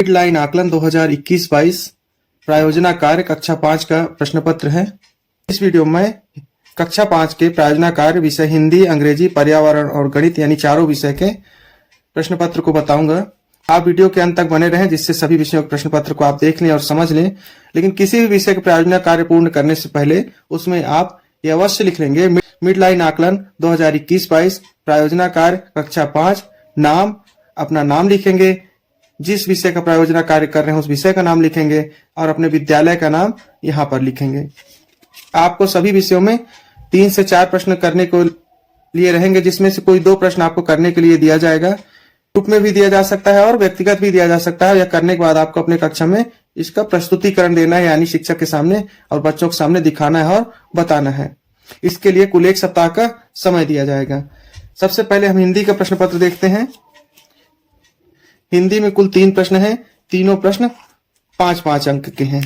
Guideline आकलन 2021-22 प्रायोजना कार्य कक्षा 5 का प्रश्न पत्र है। इस वीडियो में कक्षा 5 के प्रायोजना कार्य विषय हिंदी, अंग्रेजी, पर्यावरण और गणित यानी चारों विषय के प्रश्न पत्र को बताऊंगा। आप वीडियो के अंत तक बने रहें जिससे सभी विषयों के प्रश्न पत्र को आप देख लें और समझ लें। लेकिन किसी भी विषय के प्रायोजना कार्य पूर्ण करने से पहले उसमें आप ये अवश्य लिख लेंगे मिडलाइन आकलन 2021-22 प्रायोजना कार्य कक्षा 5। नाम, अपना नाम लिखेंगे, जिस विषय का प्रायोजना कार्य कर रहे हैं उस विषय का नाम लिखेंगे और अपने विद्यालय का नाम यहाँ पर लिखेंगे। आपको सभी विषयों में 3 से 4 प्रश्न करने को लिए रहेंगे, जिसमें से कोई 2 प्रश्न आपको करने के लिए दिया जाएगा। ग्रुप में भी दिया जा सकता है और व्यक्तिगत भी दिया जा सकता है। यह करने के बाद आपको अपने कक्षा में इसका प्रस्तुतिकरण देना है, यानी शिक्षक के सामने और बच्चों के सामने दिखाना है और बताना है। इसके लिए कुल 1 सप्ताह का समय दिया जाएगा। सबसे पहले हम हिंदी का प्रश्न पत्र देखते हैं। हिंदी में कुल 3 प्रश्न हैं। तीनों प्रश्न 5-5 अंक के हैं।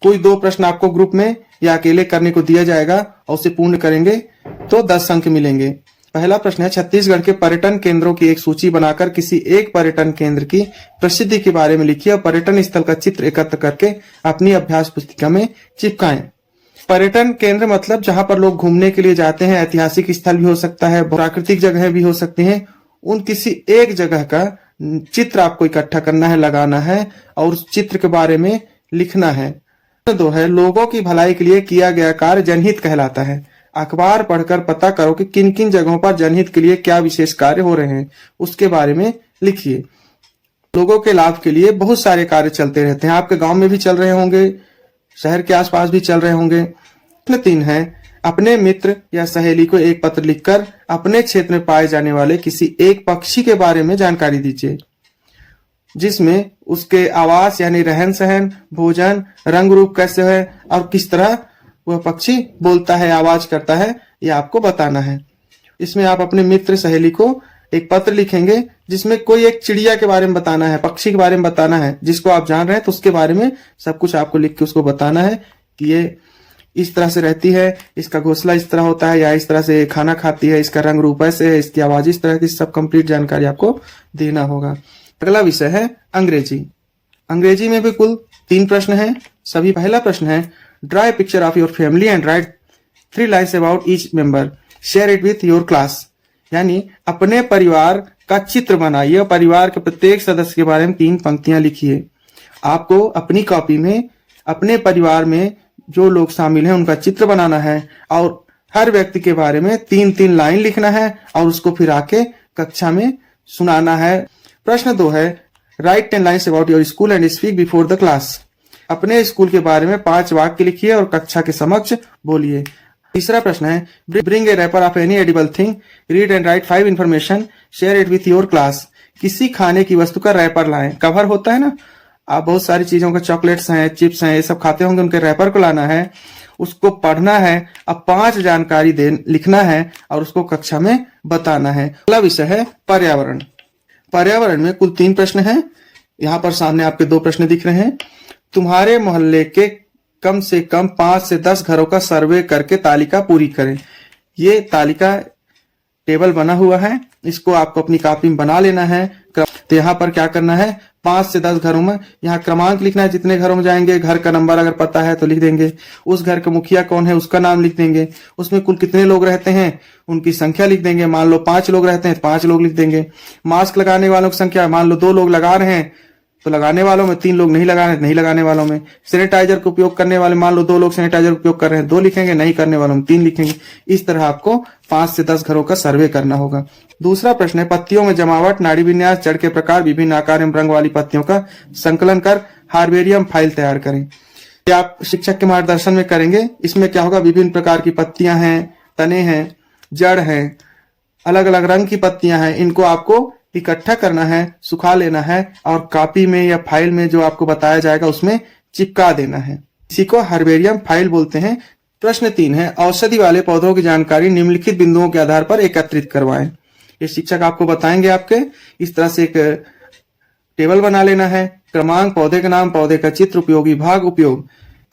कोई 2 प्रश्न आपको ग्रुप में या अकेले करने को दिया जाएगा और उसे पूर्ण करेंगे तो 10 अंक मिलेंगे। पहला प्रश्न है, छत्तीसगढ़ के पर्यटन केंद्रों की एक सूची बनाकर किसी एक पर्यटन केंद्र की प्रसिद्धि के बारे में लिखिए और पर्यटन स्थल का चित्र एकत्र करके अपनी अभ्यास पुस्तिका में चिपकाएं। पर्यटन केंद्र मतलब जहां पर लोग घूमने के लिए जाते हैं। ऐतिहासिक स्थल भी हो सकता है, प्राकृतिक जगह भी हो सकती हैं। उन किसी एक जगह का चित्र आपको इकट्ठा करना है, लगाना है और उस चित्र के बारे में लिखना है। 2 है, लोगों की भलाई के लिए किया गया कार्य जनहित कहलाता है। अखबार पढ़कर पता करो कि किन किन जगहों पर जनहित के लिए क्या विशेष कार्य हो रहे हैं, उसके बारे में लिखिए। लोगों के लाभ के लिए बहुत सारे कार्य चलते रहते हैं। आपके गांव में भी चल रहे होंगे, शहर के आसपास भी चल रहे होंगे। 3 है, अपने मित्र या सहेली को एक पत्र लिखकर अपने क्षेत्र में पाए जाने वाले किसी एक पक्षी के बारे में जानकारी दीजिए, जिसमें उसके आवास यानी रहन सहन, भोजन, रंग रूप कैसे है और किस तरह वह पक्षी बोलता है, आवाज करता है, यह आपको बताना है। इसमें आप अपने मित्र सहेली को एक पत्र लिखेंगे जिसमें कोई एक चिड़िया के बारे में बताना है, पक्षी के बारे में बताना है जिसको आप जान रहे हैं, तो उसके बारे में सब कुछ आपको लिख के उसको बताना है कि ये इस तरह से रहती है, इसका घोंसला इस तरह होता है, या इस तरह से खाना खाती है, इसका रंग रूप ऐसे है, इसकी आवाज इस तरह की, सब कंप्लीट जानकारी आपको देना होगा। अगला विषय है अंग्रेजी। अंग्रेजी में भी कुल 3 प्रश्न हैं। सभी पहला प्रश्न है, draw a picture of your family and right 3 lines about each member, share it with your class. यानी अपने परिवार का चित्र बनाइए और परिवार के प्रत्येक सदस्य के बारे में 3 पंक्तियां लिखिए। आपको अपनी कॉपी में अपने परिवार में जो लोग शामिल हैं उनका चित्र बनाना है और हर व्यक्ति के बारे में 3-3 लाइन लिखना है और उसको फिर आके कक्षा में सुनाना है। प्रश्न 2 है, right 10 lines about your school and speak before the class. अपने स्कूल के बारे में 5 वाक्य लिखिए और कक्षा के समक्ष बोलिए। तीसरा प्रश्न है, bring a wrapper of any edible thing, read and write 5 information, share it with your class. किसी खाने की वस्तु का रैपर लाएं। कवर होता है ना, आप बहुत सारी चीजों का, चॉकलेट्स हैं, चिप्स हैं, ये सब खाते होंगे, उनके रैपर को लाना है, उसको पढ़ना है। अब 5 जानकारी लिखना है और उसको कक्षा में बताना है। अगला विषय है पर्यावरण। पर्यावरण में कुल 3 प्रश्न हैं। यहाँ पर सामने आपके 2 प्रश्न दिख रहे हैं। तुम्हारे मोहल्ले के कम से कम 5 से 10 घरों का सर्वे करके तालिका पूरी करें। ये तालिका टेबल बना हुआ है, इसको आपको अपनी कॉपी में बना लेना है। तो यहाँ पर क्या करना है, 5 से 10 घरों में यहाँ क्रमांक लिखना है। जितने घरों में जाएंगे, घर का नंबर अगर पता है तो लिख देंगे, उस घर का मुखिया कौन है उसका नाम लिख देंगे, उसमें कुल कितने लोग रहते हैं उनकी संख्या लिख देंगे। मान लो 5 लोग रहते हैं तो 5 लोग लिख देंगे। मास्क लगाने वालों की संख्या, मान लो 2 लोग लगा रहे हैं तो लगाने वालों में, 3 लोग नहीं लगाने वालों में। सैनिटाइजर का उपयोग करने वाले, मान लो 2 लोग सैनिटाइजर का उपयोग कर रहे हैं, 2 लिखेंगे, नहीं करने वालों में 3 लिखेंगे। इस तरह आपको 5 से 10 घरों का सर्वे करना होगा। दूसरा प्रश्न है, पत्तियों में जमावट, नाड़ी विन्यास, जड़ के प्रकार, विभिन्न आकार एवं रंग वाली पत्तियों का संकलन कर हार्बेरियम फाइल तैयार करें। ये आप शिक्षक के मार्गदर्शन में करेंगे। इसमें क्या होगा, विभिन्न प्रकार की पत्तियां हैं, तने हैं, जड़ हैं, अलग अलग रंग की पत्तियां हैं, इनको आपको इकट्ठा करना है, सुखा लेना है और कॉपी में या फाइल में जो आपको बताया जाएगा उसमें चिपका देना है। इसी को हार्बेरियम फाइल बोलते हैं। प्रश्न 3 है, औषधि वाले पौधों की जानकारी निम्नलिखित बिंदुओं के आधार पर एकत्रित करवाएं। ये शिक्षक आपको बताएंगे। आपके इस तरह से एक टेबल बना लेना है, क्रमांक, पौधे का नाम, पौधे का चित्र, उपयोगी भाग, उपयोग।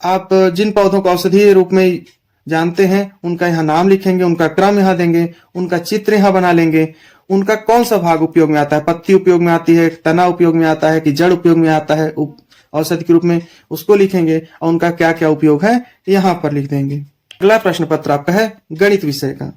आप जिन पौधों को औषधीय रूप में जानते हैं उनका यहाँ नाम लिखेंगे, उनका क्रम यहाँ देंगे, उनका चित्र यहाँ बना लेंगे। उनका कौन सा भाग उपयोग में आता है, पत्ती उपयोग में आती है, तना उपयोग में आता है कि जड़ उपयोग में आता है औषधि के रूप में, उसको लिखेंगे और उनका क्या क्या उपयोग है यहाँ पर लिख देंगे। अगला प्रश्न पत्र आपका है गणित विषय का।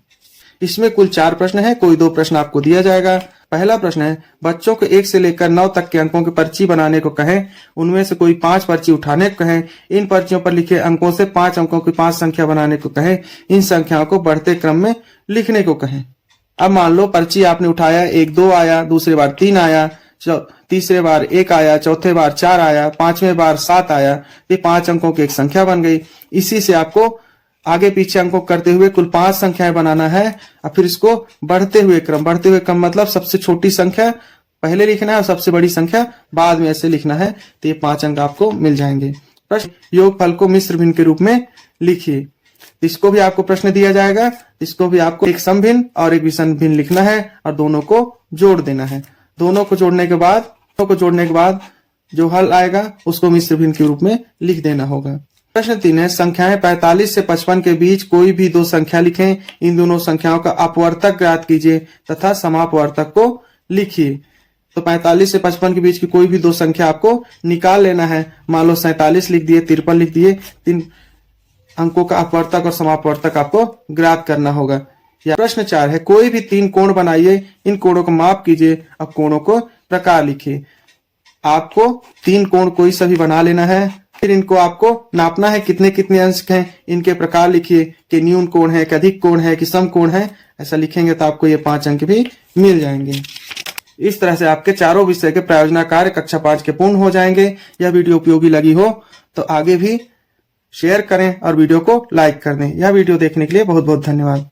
इसमें कुल 4 प्रश्न है, कोई 2 प्रश्न आपको दिया जाएगा। पहला प्रश्न है बच्चों को 1 से लेकर 9 तक के अंकों की पर्ची बनाने को कहें, उनमें से कोई 5 पर्ची उठाने को कहें, इन पर्चियों पर लिखे अंकों से 5 अंकों की 5 संख्या बनाने को कहें, इन संख्याओं को बढ़ते क्रम में लिखने को कहें। अब मान लो पर्ची आपने उठाया, 1 2 आया, दूसरी बार 3 आया, तीसरे बार 1 आया, चौथे बार 4 आया, 5वें बार 7 आया, ये 5 अंकों की एक संख्या बन गई। इसी से आपको आगे पीछे अंकों करते हुए कुल 5 संख्याएं बनाना है और फिर इसको बढ़ते हुए क्रम मतलब सबसे छोटी संख्या पहले लिखना है और सबसे बड़ी संख्या बाद में ऐसे लिखना है, तो ये 5 अंक आपको मिल जाएंगे। प्रश्न योगफल को मिश्र भिन्न के रूप में लिखिए। इसको भी आपको प्रश्न दिया जाएगा, इसको भी आपको एक सम भिन्न और एक विषम भिन्न लिखना है और दोनों को जोड़ देना है। दोनों को जोड़ने के बाद जो हल आएगा उसको मिश्र भिन्न के रूप में लिख देना होगा। प्रश्न 3 है संख्याएं 45 से 55 के बीच कोई भी 2 संख्या लिखें, इन दोनों संख्याओं का अपवर्तक ज्ञात कीजिए तथा समापवर्तक को लिखिए। तो 45 से 55 के बीच की कोई भी 2 संख्या आपको निकाल लेना है। मान लो 47 लिख दिए, 53 लिख दिए, 3 अंकों का अपवर्तक और समापवर्तक आपको ज्ञात करना होगा। या प्रश्न 4 है कोई भी 3 कोण बनाइए, इन कोणों को माप कीजिए और कोणों को प्रकार लिखिए। आपको 3 कोण कोई सा भी बना लेना है, फिर इनको आपको नापना है कितने कितने अंश हैं, इनके प्रकार लिखिए कि न्यून कोण है कि अधिक कोण है कि सम कोण है, ऐसा लिखेंगे तो आपको ये 5 अंक भी मिल जाएंगे। इस तरह से आपके चारों विषय के प्रायोजना कार्य कक्षा 5 के पूर्ण हो जाएंगे। यह वीडियो उपयोगी लगी हो तो आगे भी शेयर करें और वीडियो को लाइक कर दें। यह वीडियो देखने के लिए बहुत बहुत धन्यवाद।